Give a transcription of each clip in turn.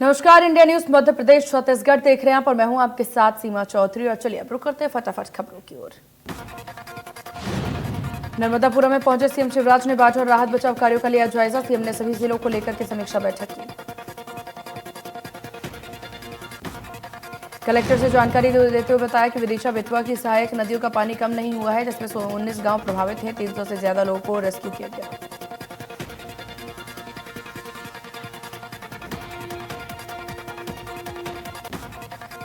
नमस्कार, India news Madhya Pradesh Chhattisgarh देख रहे हैं पर मैं हूं आपके साथ सीमा चौधरी। और चलिए अब रुक करते हैं फटाफट खबरों की ओर। नर्मदापुरम में पहुंचे सीएम शिवराज ने बाढ़ और राहत बचाव कार्यों का लिया जायजा। सीएम ने सभी जिलों को लेकर के समीक्षा बैठक की। कलेक्टर से जानकारी देते हुए बताया कि विदिशा बेतवा की सहायक नदियों का पानी कम नहीं हुआ है, जिसमें 19 गांव प्रभावित हैं। 300 से ज्यादा लोगों को रेस्क्यू किया गया।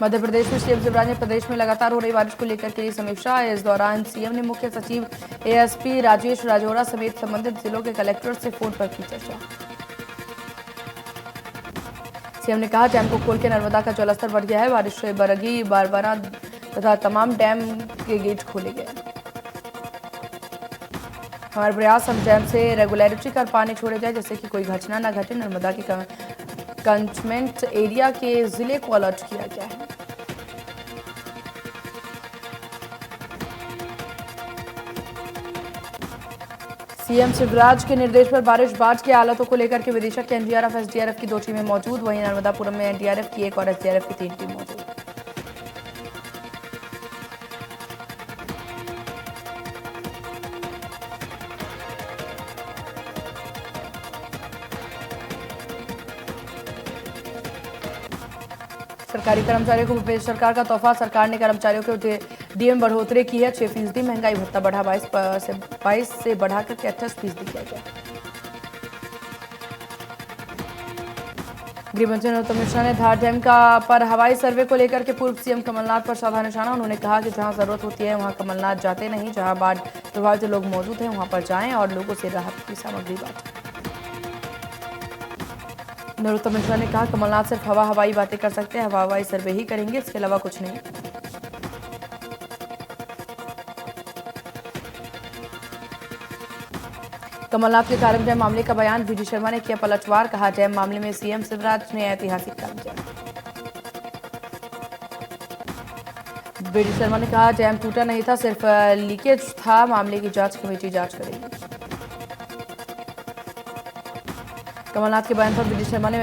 मध्य प्रदेश में सीएम शिवराज ने प्रदेश में लगातार हो रही बारिश को लेकर की समीक्षा। इस दौरान सीएम ने मुख्य सचिव एएसपी राजेश राजौरा समेत संबंधित जिलों के कलेक्टर से फोन पर की चर्चा। सीएम ने कहा, डैम को खोल के नर्मदा का जलस्तर बढ़ गया है। बारिश से बरगी, बारबरा तथा तमाम डैम के गेट खोले गए। हमारे प्रयास हम डैम से रेगुलरिटी कर पानी छोड़े जाए, जिससे कि कोई घटना न घटे। नर्मदा के कंचमेंट एरिया के जिले को अलर्ट किया गया है। सीएम शिवराज के निर्देश पर बारिश बाढ़ की हालातों को लेकर के विदिशा के एनडीआरएफ एसडीआरएफ की 2 टीमें मौजूद। वहीं नर्मदापुरम में एनडीआरएफ की 1 और एसडीआरएफ की 3 टीम मौजूद। सरकारी कर्मचारियों को भूपेश सरकार का तोहफा। सरकार ने कर्मचारियों को डीएम बढ़ोतरी की है। 6% महंगाई भत्ता बढ़ा 22 से बढ़ाकर 28% किया गया। गृह मंत्री नरोत्तम मिश्रा ने धार डैम पर हवाई सर्वे को लेकर के पूर्व सीएम कमलनाथ पर साधा निशाना। उन्होंने कहा कि जहां जरूरत होती है वहां कमलनाथ जाते नहीं। जहां बाढ़ प्रभावित लोग मौजूद हैं वहां पर जाएं और लोगों से राहत की सामग्री बांटें। नरोत्तम मिश्रा ने कहा, कमलनाथ सिर्फ हवाई बातें कर सकते हैं, हवाई सर्वे ही करेंगे, इसके अलावा कुछ नहीं। कमलनाथ के कारण डैम मामले का बयान। वीडी शर्मा ने किया पलटवार। कहा, डैम मामले में सीएम शिवराज ने ऐतिहासिक काम किया। वीडी शर्मा ने कहा, डैम टूटा नहीं था, सिर्फ लीकेज था। मामले की जांच कमेटी जांच करेगी। कमलनाथ के बयान पर वीडी शर्मा ने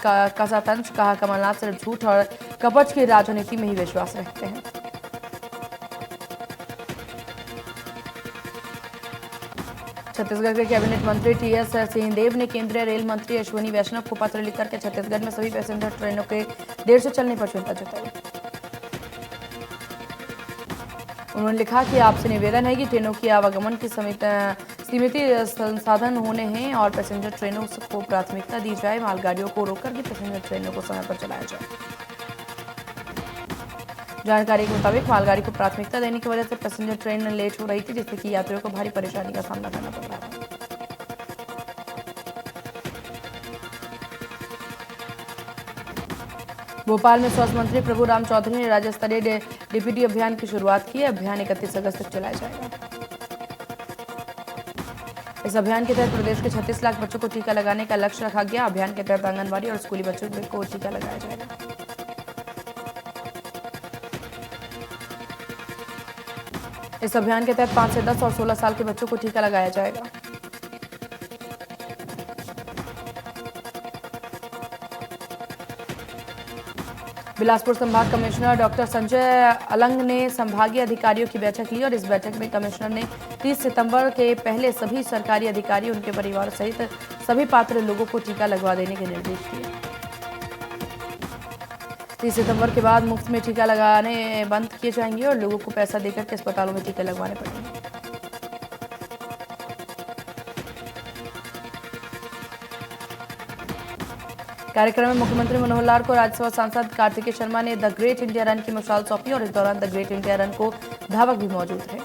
कसा तंज। कहा, कमलनाथ सिर्फ झूठ और कपट की राजनीति में ही विश्वास रखते हैं। छत्तीसगढ़ के कैबिनेट मंत्री टीएस सिंहदेव ने केंद्रीय रेल मंत्री अश्विनी वैष्णव को पत्र लिखकर के छत्तीसगढ़ में सभी पैसेंजर ट्रेनों के देर से चलने पर चिंता जताई। उन्होंने लिखा कि आपसे निवेदन है कि ट्रेनों की आवागमन की सीमित संसाधन होने हैं और पैसेंजर ट्रेनों को प्राथमिकता दी जाए। मालगाड़ियों को रोककर के पैसेंजर ट्रेनों को समय पर चलाया जाए। जानकारी के मुताबिक मालगाड़ी को प्राथमिकता देने की वजह से पैसेंजर ट्रेन लेट हो रही थी, जिससे कि यात्रियों को भारी परेशानी का सामना करना पड़ रहा था। भोपाल में स्वास्थ्य मंत्री प्रभुराम चौधरी ने राज्य स्तरीय डीपीटी अभियान की शुरुआत की। अभियान 31 अगस्त तक चलाया जाएगा। इस अभियान के तहत प्रदेश के 36 लाख बच्चों को टीका लगाने का लक्ष्य रखा गया। अभियान के तहत आंगनबाड़ी और स्कूली बच्चों को टीका लगाया जाएगा। इस अभियान के तहत 5 से 10 और 16 साल के बच्चों को टीका लगाया जाएगा। बिलासपुर संभाग कमिश्नर डॉक्टर संजय अलंग ने संभागीय अधिकारियों की बैठक ली और इस बैठक में कमिश्नर ने 30 सितंबर के पहले सभी सरकारी अधिकारी, उनके परिवार सहित सभी पात्र लोगों को टीका लगवा देने के निर्देश दिए। 30 सितंबर के बाद मुफ्त में टीका लगाने बंद किए जाएंगे और लोगों को पैसा देकर के अस्पतालों में टीके लगवाने पड़ेंगे। कार्यक्रम में मुख्यमंत्री मनोहर लाल को राज्यसभा सांसद कार्तिकेय शर्मा ने द ग्रेट इंडिया रन की मिसाल सौंपी और इस दौरान द ग्रेट इंडिया रन को धावक भी मौजूद थे।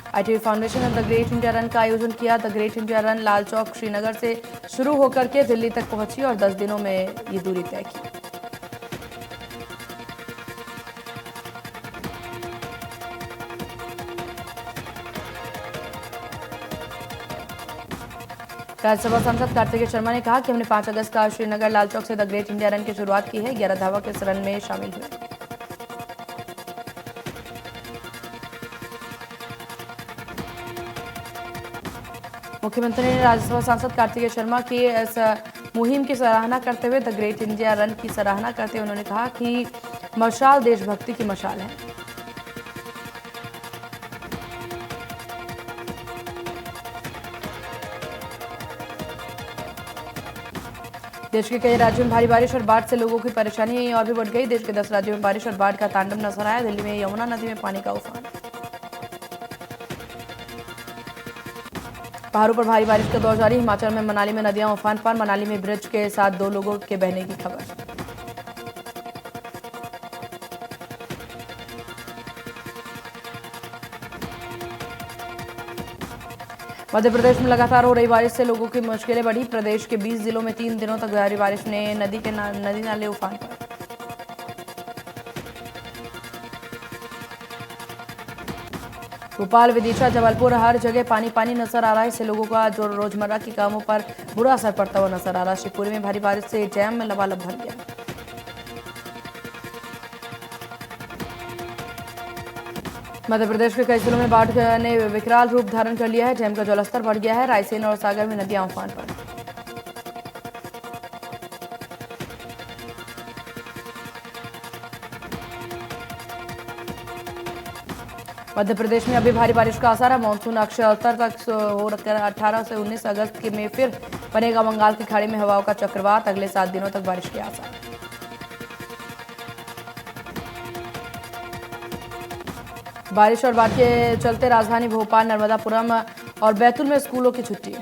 आईटीबी फाउंडेशन ने द ग्रेट इंडिया रन का आयोजन किया। The great India run Lal Chowk Srinagar से शुरू होकर के दिल्ली तक पहुंची और 10 दिनों में ये दूरी तय की। राज्यसभा सांसद कार्तिकेय शर्मा ने कहा कि हमने 5 अगस्त का श्रीनगर लाल चौक से द ग्रेट इंडिया रन की शुरुआत की है। 11 धावक इस रन में शामिल हुए। मुख्यमंत्री ने राज्यसभा सांसद कार्तिकेय शर्मा की इस मुहिम की सराहना करते हुए द ग्रेट इंडिया रन की सराहना करते हुए उन्होंने कहा कि मशाल देशभक्ति की मशाल है। देश के कई राज्यों में भारी बारिश और बाढ़ से लोगों की परेशानी और भी बढ़ गई। देश के 10 राज्यों में बारिश और बाढ़ का तांडव नजर आया। दिल्ली में यमुना नदी में पानी का उफान। पहाड़ों पर भारी बारिश का दौर जारी। हिमाचल में मनाली में नदियां उफान पर। मनाली में ब्रिज के साथ 2 लोगों के बहने की खबर। मध्य प्रदेश में लगातार हो रही बारिश से लोगों की मुश्किलें बढ़ी। प्रदेश के 20 जिलों में 3 दिनों तक भारी बारिश ने नदी नाले उफान पर। भोपाल, विदिशा, जबलपुर हर जगह पानी पानी नजर आ रहा है। इससे लोगों का जो रोजमर्रा के कामों पर बुरा असर पड़ता हुआ नजर आ रहा है। शिवपुरी में भारी बारिश से जैम में लबालब भर गया। मध्य प्रदेश के कई जिलों में बाढ़ ने विकराल रूप धारण कर लिया है। डैम का जलस्तर बढ़ गया है। रायसेन और सागर में नदियां उफान पर। मध्य प्रदेश में अभी भारी बारिश का असर है। मानसून अक्षय उत्तर तक होकर 18 से 19 अगस्त में फिर बनेगा बंगाल की खाड़ी में हवाओं का चक्रवात। अगले 7 दिनों तक बारिश के आसार। बारिश और बाढ़ के चलते राजधानी भोपाल, नर्मदापुरम और बैतूल में स्कूलों की छुट्टी।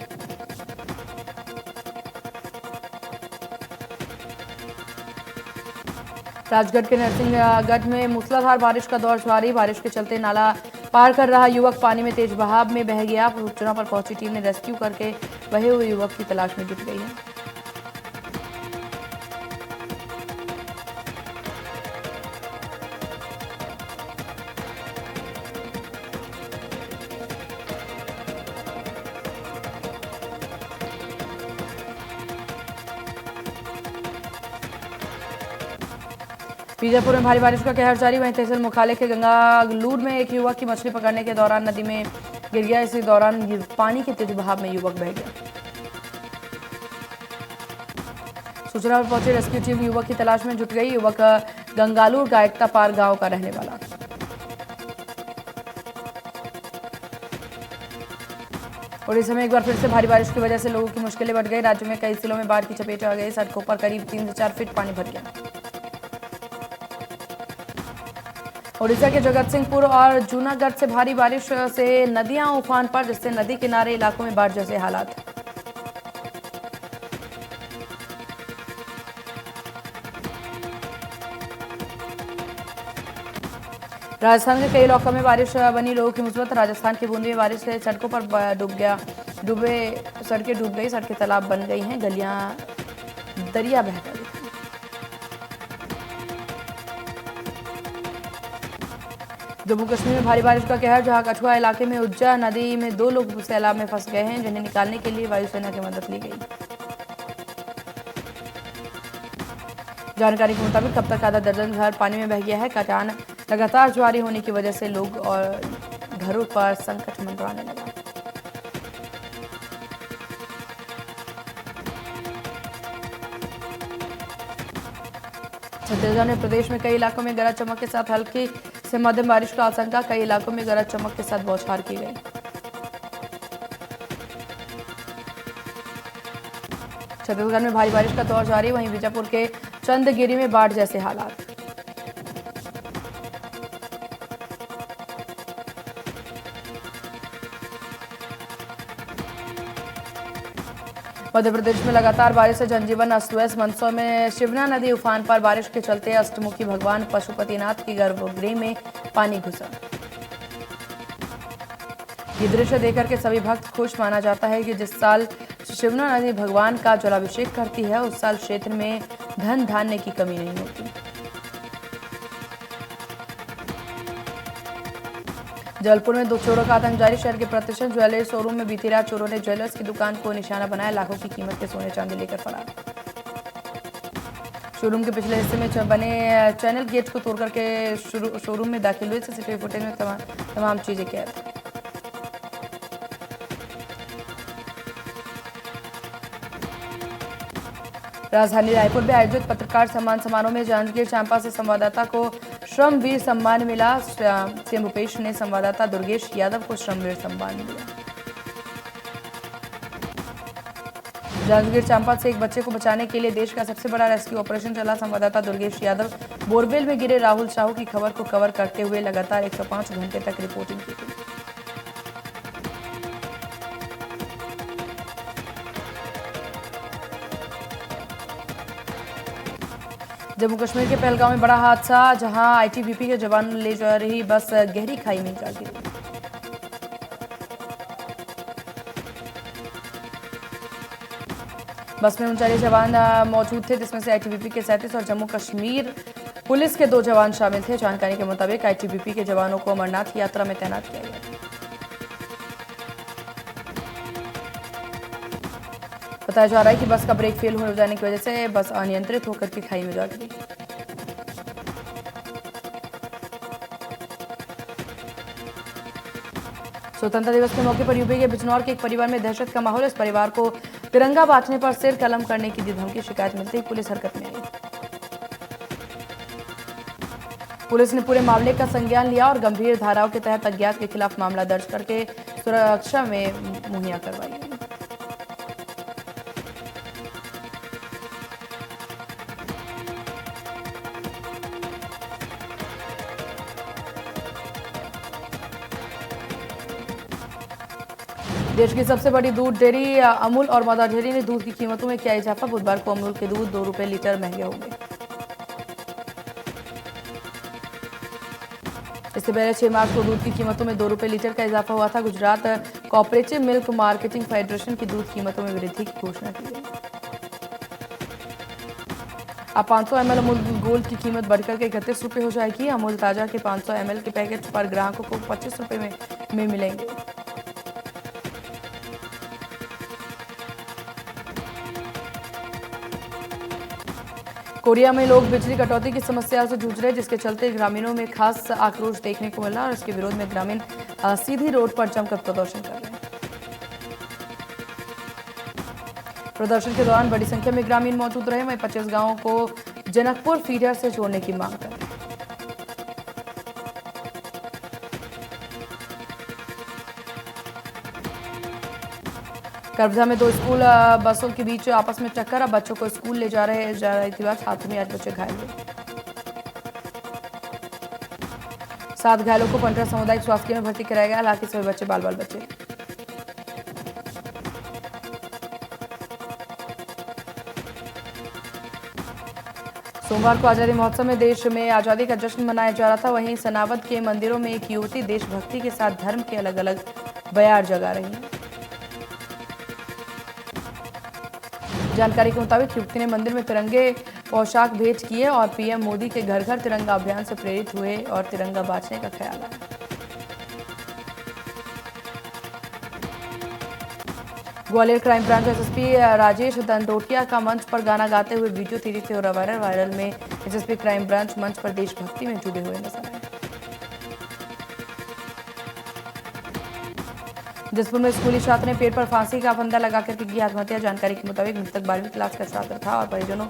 राजगढ़ के नरसिंहगढ़ में मूसलाधार बारिश का दौर जारी। बारिश के चलते नाला पार कर रहा युवक पानी में तेज बहाव में बह गया। सूचना पर पहुंची टीम ने रेस्क्यू करके बहे हुए युवक की तलाश में जुट गई है। बीजापुर में भारी बारिश का कहर जारी। वहीं तहसील मुख्यालय के गंगालूर में एक युवक की मछली पकड़ने के दौरान नदी में गिर गया। इसी दौरान पानी के तेज बहाव में युवक बह गया। सूचना पर पहुंची रेस्क्यू टीम युवक की तलाश में जुट गई। युवक गंगालूर गायकता पार गांव का रहने वाला। ओडिशा में एक बार फिर से भारी बारिश की वजह से लोगों की मुश्किलें बढ़ गई। राज्य में कई जिलों में बाढ़ की चपेट आ गई। सड़कों पर करीब 3 से 4 फीट पानी भर गया। ओडिशा के जगत सिंहपुर और जूनागढ़ से भारी बारिश से नदियां उफान पर, जिससे नदी किनारे इलाकों में बाढ़ जैसे हालात। राजस्थान के कई इलाकों में बारिश बनी लोगों की मुसीबत। राजस्थान की बूंदी में बारिश से सड़कों पर सड़कें डूब गई। सड़कें तालाब बन गई हैं। गलियां दरिया बहकर। जम्मू कश्मीर में भारी बारिश का कहर। जहां कठुआ इलाके में उज्जा नदी में 2 लोग सैलाब में फंस गए हैं, जिन्हें निकालने के लिए वायुसेना की मदद ली गई। जानकारी के मुताबिक अब तक आधा दर्जन घर पानी में बह गया है। कटान लगातार जारी होने की वजह से लोग और घरों पर संकट मंडराने लगा। छत्तीसगढ़ में प्रदेश में कई इलाकों में गरज चमक के साथ हल्की से मध्यम बारिश का आशंका। कई इलाकों में गरज चमक के साथ बौछार की गई। छत्तीसगढ़ में भारी बारिश का दौर जारी। वहीं बीजापुर के चंदगिरी में बाढ़ जैसे हालात। मध्य प्रदेश में लगातार बारिश से जनजीवन अस्त व्यस्त। मंदसौर में शिवना नदी उफान पर। बारिश के चलते अष्टमुखी भगवान पशुपतिनाथ की गर्भगृह में पानी घुसा। ये दृश्य देखकर के सभी भक्त खुश। माना जाता है कि जिस साल शिवना नदी भगवान का जलाभिषेक करती है, उस साल क्षेत्र में धन धान्य की कमी नहीं होती। जबलपुर में 2 चोरों का आतंक जारी। शहर के प्रतिष्ठित ज्वेलरी शोरूम में बीती रात चोरों ने ज्वेलर्स की दुकान को निशाना बनाया। लाखों की कीमत के सोने चांदी लेकर फरार। शोरूम के पिछले हिस्से में बने चैनल गेट को तोड़कर के शोरूम में दाखिल हुए। सीसीटीवी फुटेज में तमाम चीजें कैद। राजधानी रायपुर में आयोजित पत्रकार सम्मान समारोह में जांजगीर चांपा से संवाददाता को श्रमवीर सम्मान मिला। सीएम भूपेश ने संवाददाता दुर्गेश यादव को श्रमवीर सम्मान मिला। जांजगीर चांपा से एक बच्चे को बचाने के लिए देश का सबसे बड़ा रेस्क्यू ऑपरेशन चला। संवाददाता दुर्गेश यादव बोरवेल में गिरे राहुल साहू की खबर को कवर करते हुए लगातार 105 घंटे तक रिपोर्टिंग की थी। जम्मू कश्मीर के पहलगांव में बड़ा हादसा, जहां आईटीबीपी के जवान ले जा रही बस गहरी खाई में जा गिरी। बस में 39 जवान मौजूद थे, जिसमें से आईटीबीपी के 37 और जम्मू कश्मीर पुलिस के 2 जवान शामिल थे। जानकारी के मुताबिक आईटीबीपी के जवानों को अमरनाथ यात्रा में तैनात किया गया। बताया जा रहा है कि बस का ब्रेक फेल हो जाने की वजह से बस अनियंत्रित होकर के खाई में जा गिरी। स्वतंत्रता दिवस के मौके पर यूपी के बिजनौर के एक परिवार में दहशत का माहौल। इस परिवार को तिरंगा बांटने पर सिर कलम करने की दी धमकी। शिकायत मिलते ही पुलिस हरकत में आई। पुलिस ने पूरे मामले का संज्ञान लिया और गंभीर धाराओं के तहत अज्ञात के खिलाफ मामला दर्ज करके सुरक्षा में मुहैया करवाई। देश की सबसे बड़ी दूध डेयरी अमूल और मदर डेयरी ने दूध की कीमतों में किया इजाफा। बुधवार को अमूल के दूध 2 रुपए लीटर महंगे होंगे। इससे पहले 6 मार्च को दूध की कीमतों में 2 रुपए लीटर का इजाफा हुआ था। Gujarat cooperative milk marketing federation की दूध कीमतों में वृद्धि की घोषणा की गई। अब 500 ml अमूल गोल्ड की कीमत बढ़कर के 31 रुपए हो जाएगी। अमूल ताजा के 500 ml के पैकेट पर ग्राहकों को 25 रुपए में मिलेंगे। कोरिया में लोग बिजली कटौती की समस्या से जूझ रहे, जिसके चलते ग्रामीणों में खास आक्रोश देखने को मिला और इसके विरोध में ग्रामीण सीधी रोड पर जमकर प्रदर्शन कर रहे हैं। प्रदर्शन के दौरान बड़ी संख्या में ग्रामीण मौजूद रहे। वहीं 25 गांवों को जनकपुर फीडर से जोड़ने की मांग कर रहे हैं। करबधा में 2 स्कूल बसों के बीच आपस में टक्कर। अब बच्चों को स्कूल ले जा रही थी बस, हादसे में 8 बच्चे घायल हुए। 7 घायलों को पंडरा सामुदायिक स्वास्थ्य केंद्र में भर्ती कराया गया। हालांकि सभी बच्चे बाल बच्चे। सोमवार को आजादी महोत्सव में देश में आजादी का जश्न मनाया जा रहा था। वहीं सनावद के मंदिरों में एक युवती देशभक्ति के साथ धर्म के अलग अलग बयार जगा रही है। जानकारी के मुताबिक युवती ने मंदिर में तिरंगे पोशाक भेंट किए और पीएम मोदी के घर घर तिरंगा अभियान से प्रेरित हुए और तिरंगा बांटने का ख्याल आया। Gwalior crime branch SSP Rajesh Dandotiya का मंच पर गाना गाते हुए वीडियो तेजी से हो रहा वायरल में एसएसपी क्राइम ब्रांच मंच पर देशभक्ति में जुड़े हुए नजर आए। जसपुर में स्कूली छात्र ने पेट पर फांसी का फंदा लगाकर की आत्महत्या। जानकारी के मुताबिक मृतक 12वीं क्लास का छात्र था और परिजनों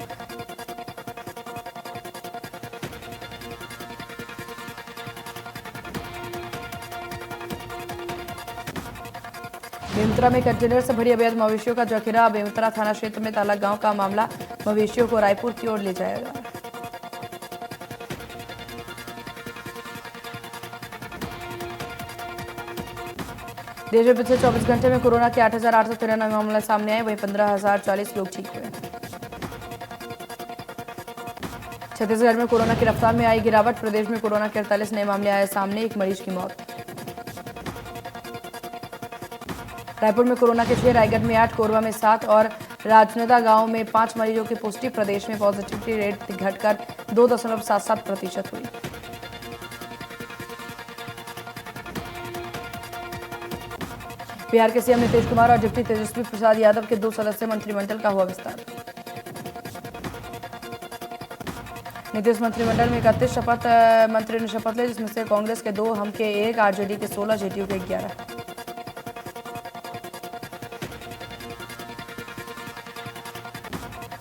बेमेतरा में कंटेनर से भरी अवैध मवेशियों का जखीरा। बेमेतरा थाना क्षेत्र में ताला गांव का मामला। मवेशियों को रायपुर की ओर ले जाएगा। देश में पिछले 24 घंटे में कोरोना के 8,893 मामले सामने आए। वहीं 15,040 लोग ठीक हुए। छत्तीसगढ़ में कोरोना की रफ्तार में आई गिरावट। प्रदेश में कोरोना के 48 नए मामले आए सामने, 1 मरीज की मौत। रायपुर में कोरोना के 6, रायगढ़ में 8, कोरबा में 7 और राजनंदा गांव में 5 मरीजों की पुष्टि। प्रदेश में पॉजिटिविटी रेट घटकर 2.77% हुई। बिहार के सीएम नीतीश कुमार और डिप्टी तेजस्वी प्रसाद यादव के 2 सदस्यीय मंत्रिमंडल का हुआ विस्तार। नीतीश मंत्रिमंडल में 31 मंत्री ने शपथ ली, जिसमें से कांग्रेस के 2, हम के 1, आरजेडी के 16, जेडीयू के 11।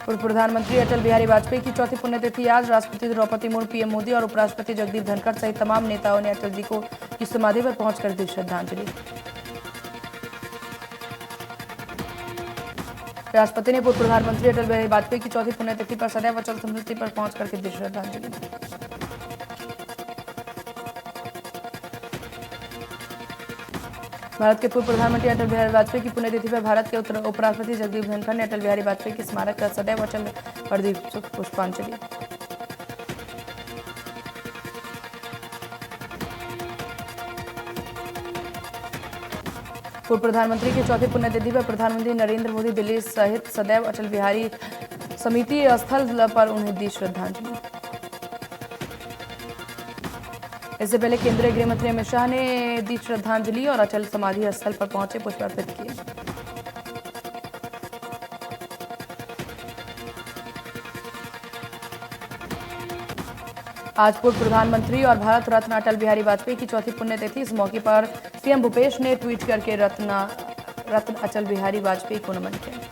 पूर्व प्रधानमंत्री अटल बिहारी वाजपेयी की चौथी पुण्यतिथि आज। राष्ट्रपति द्रौपदी मुर्मू, पीएम मोदी और उपराष्ट्रपति जगदीप धनखड़ सहित तमाम नेताओं ने अटल जी को की समाधि पर पहुंचकर दी श्रद्धांजलि। राष्ट्रपति ने पूर्व प्रधानमंत्री अटल बिहारी वाजपेयी की चौथी पुण्यतिथि पर सदैव अचल स्मृति पर पहुंचकर के दी श्रद्धांजलि। भारत के पूर्व प्रधानमंत्री अटल बिहारी वाजपेयी की पुण्यतिथि पर भारत के उपराष्ट्रपति जगदीप धनखड़ ने अटल बिहारी वाजपेयी के स्मारक का सदैव अचल पर दी पुष्पांजलि। पूर्व प्रधानमंत्री की चौथी पुण्यतिथि पर प्रधानमंत्री नरेंद्र मोदी दिल्ली सहित सदैव अटल बिहारी समिति स्थल पर उन्हें दी श्रद्धांजलि। इससे पहले केंद्रीय गृह मंत्री अमित शाह ने दी श्रद्धांजलि और अचल समाधि स्थल पर पहुंचे पुष्प अर्पित किए। आज पूर्व प्रधानमंत्री और भारत रत्न अटल बिहारी वाजपेयी की चौथी पुण्यतिथि। इस मौके पर सीएम भूपेश ने ट्वीट करके रत्न अटल बिहारी वाजपेयी को नमन किया।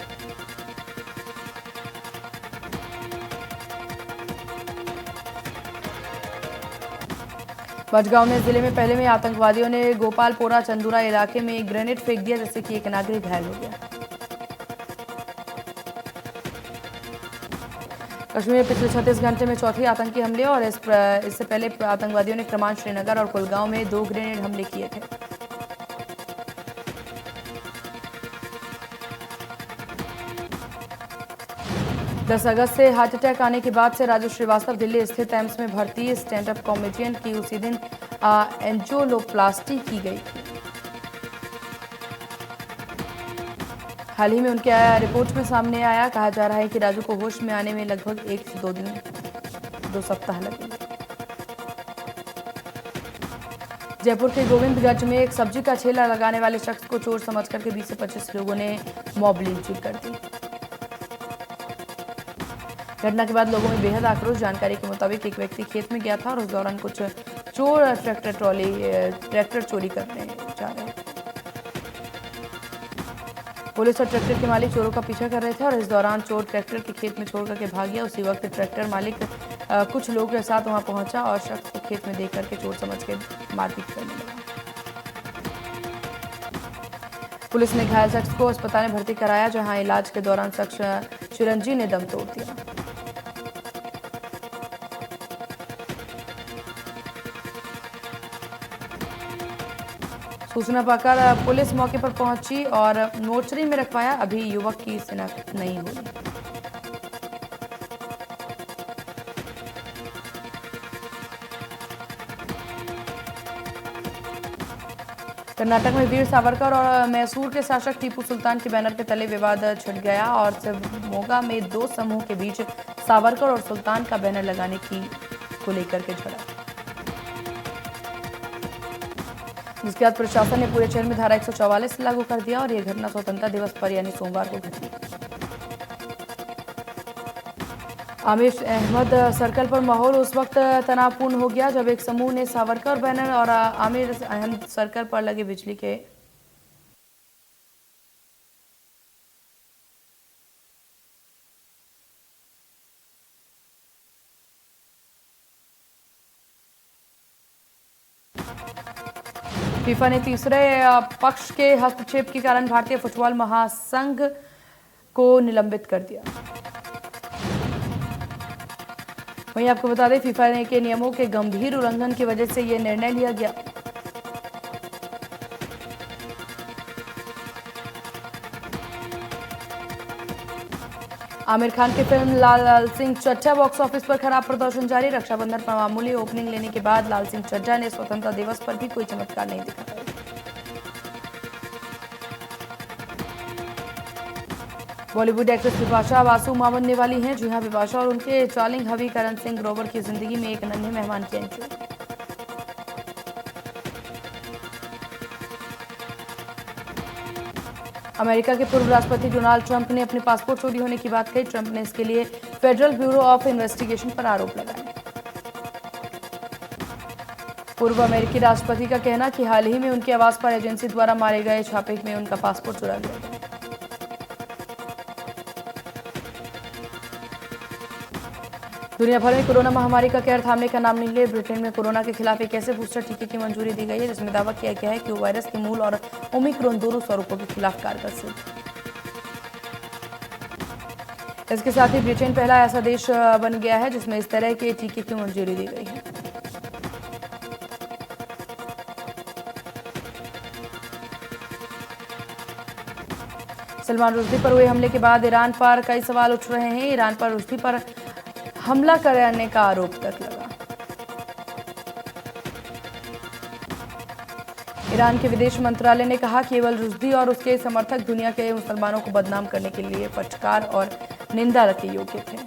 बजगांव में जिले में पहले में आतंकवादियों ने गोपालपोरा चंदूरा इलाके में एक ग्रेनेड फेंक दिया, जिससे कि एक नागरिक घायल हो गया। कश्मीर में पिछले 36 घंटे में चौथे आतंकी हमले और इससे पहले आतंकवादियों ने क्रमान श्रीनगर और कुलगांव में 2 ग्रेनेड हमले किए थे। दस अगस्त से हार्ट अटैक आने के बाद से राजू श्रीवास्तव दिल्ली स्थित एम्स में भर्ती स्टैंड अप कॉमेडियन की उसी दिन एंजियोप्लास्टी की गई थी। हाल ही में उनके रिपोर्ट में सामने आया, कहा जा रहा है कि राजू को होश में आने में लगभग 1 से 2 सप्ताह लगे। जयपुर के गोविंदगंज में एक सब्जी का ठेला लगाने वाले शख्स को चोर समझकर के 20 से 25 लोगों ने मॉब लिंचिंग कर दी। घटना के बाद लोगों में बेहद आक्रोश। जानकारी के मुताबिक एक व्यक्ति खेत में गया था और उस दौरान कुछ चोर ट्रैक्टर चोरी करने जा रहे थे। पुलिस और ट्रैक्टर के मालिक चोरों का पीछा कर रहे थे और इस दौरान चोर ट्रैक्टर के खेत में छोड़ करके भाग गया। उसी वक्त ट्रैक्टर मालिक कुछ लोगों के साथ वहां पहुंचा और शख्स को खेत में देख करके चोर समझ के मारपीट करने लगा। पुलिस ने घायल शख्स को अस्पताल में भर्ती कराया, जहां इलाज के दौरान शख्स चिरंजी ने दम तोड़ दिया। सूचना पाकर पुलिस मौके पर पहुंची और मोर्चरी में रखवाया। अभी युवक की शिनाख्त नहीं हुई। कर्नाटक में वीर सावरकर और मैसूर के शासक टीपू सुल्तान के बैनर के तले विवाद छिड़ गया और शिवमोगा में 2 समूह के बीच सावरकर और सुल्तान का बैनर लगाने को लेकर के झड़प, जिसके बाद प्रशासन ने पूरे शहर में धारा 144 लागू कर दिया और यह घटना स्वतंत्रता दिवस पर यानी सोमवार को घटी। आमिर अहमद सर्कल पर माहौल उस वक्त तनावपूर्ण हो गया जब एक समूह ने सावरकर बैनर और आमिर अहमद सर्कल पर लगे बिजली के फीफा ने तीसरे पक्ष के हस्तक्षेप के कारण भारतीय फुटबॉल महासंघ को निलंबित कर दिया। वहीं आपको बता दें, फीफा के नियमों के गंभीर उल्लंघन की वजह से यह निर्णय लिया गया। आमिर खान की फिल्म लाल सिंह चड्ढा बॉक्स ऑफिस पर खराब प्रदर्शन जारी। रक्षाबंधन पर मामूली ओपनिंग लेने के बाद लाल सिंह चड्ढा ने स्वतंत्रता दिवस पर भी कोई चमत्कार नहीं दिखाया। बॉलीवुड एक्ट्रेस बिपाशा बासु मां बनने वाली हैं। जी हां, बिपाशा और उनके चार्लिंग हबी करण सिंह ग्रोवर की जिंदगी में एक नन्हे मेहमान की एंट्री। अमेरिका के पूर्व राष्ट्रपति डोनाल्ड ट्रंप ने अपने पासपोर्ट चोरी होने की बात कही। ट्रंप ने इसके लिए फेडरल ब्यूरो ऑफ इन्वेस्टिगेशन पर आरोप लगाए। पूर्व अमेरिकी राष्ट्रपति का कहना कि हाल ही में उनके आवास पर एजेंसी द्वारा मारे गए छापे में उनका पासपोर्ट चुरा लिया गया। दुनिया भर में कोरोना महामारी का कहर थामने का नाम नहीं ले। ब्रिटेन में कोरोना के खिलाफ एक ऐसे बूस्टर टीके की मंजूरी दी गई है जिसमें दावा किया गया है कि वो वायरस के मूल और ओमिक्रॉन दोनों स्वरूपों के खिलाफ कारगर सिद्ध। इसके साथ ही ब्रिटेन पहला ऐसा देश बन गया है जिसमें इस तरह के टीके की मंजूरी दी गई है। सलमान रुश्दी पर हुए हमले के बाद ईरान पर कई सवाल उठ रहे हैं। ईरान पर रुश्दी पर हमला करने का आरोप तक लगा। ईरान के विदेश मंत्रालय ने कहा केवल रुश्दी और उसके समर्थक दुनिया के मुसलमानों को बदनाम करने के लिए फटकार और निंदा के योग्य थे।